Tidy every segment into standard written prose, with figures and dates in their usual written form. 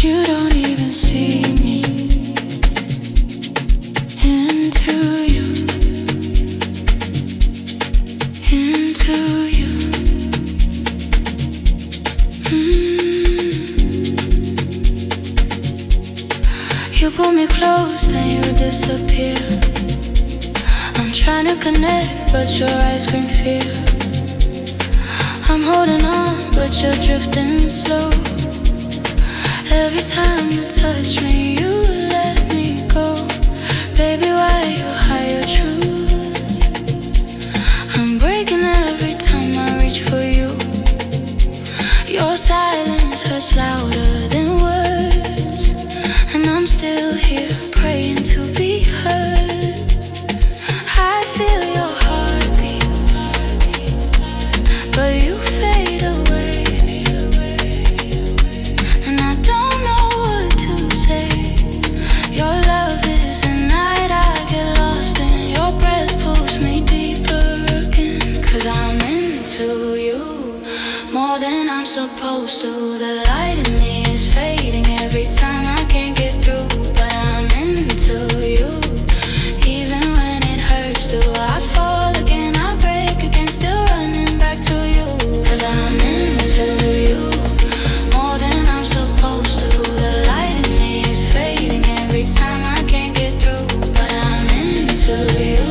you don't even see me. Into you, into you. You pull me close, then you disappear. I'm trying to connect, but your eyes scream fear. I'm holding on, but you're drifting slow. Every time you touch me, you let me go. Baby, why you hide your truth? I'm breaking every time I reach for you. Your silence hurts louder than words, and I'm still here praying to be heard. I feel your heartbeat, but you fade away. More than I'm supposed to. The light in me is fading every time I can't get through. But I'm into you, even when it hurts to. I fall again, I break again, still running back to you. 'Cause I'm into you, more than I'm supposed to. The light in me is fading every time I can't get through. But I'm into you,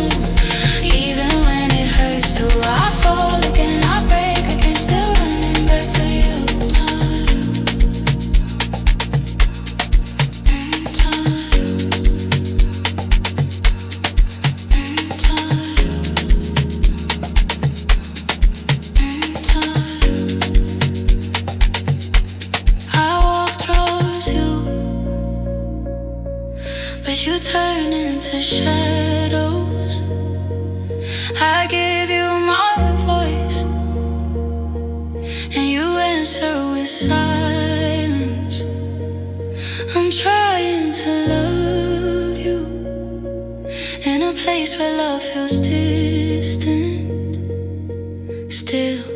even when it hurts to. I fall again, I break again, still running back to you. I walk towards you, but you turn into shadows. I give you my voice, and you answer with silence. I'm trying to love you in a place where love feels distant still.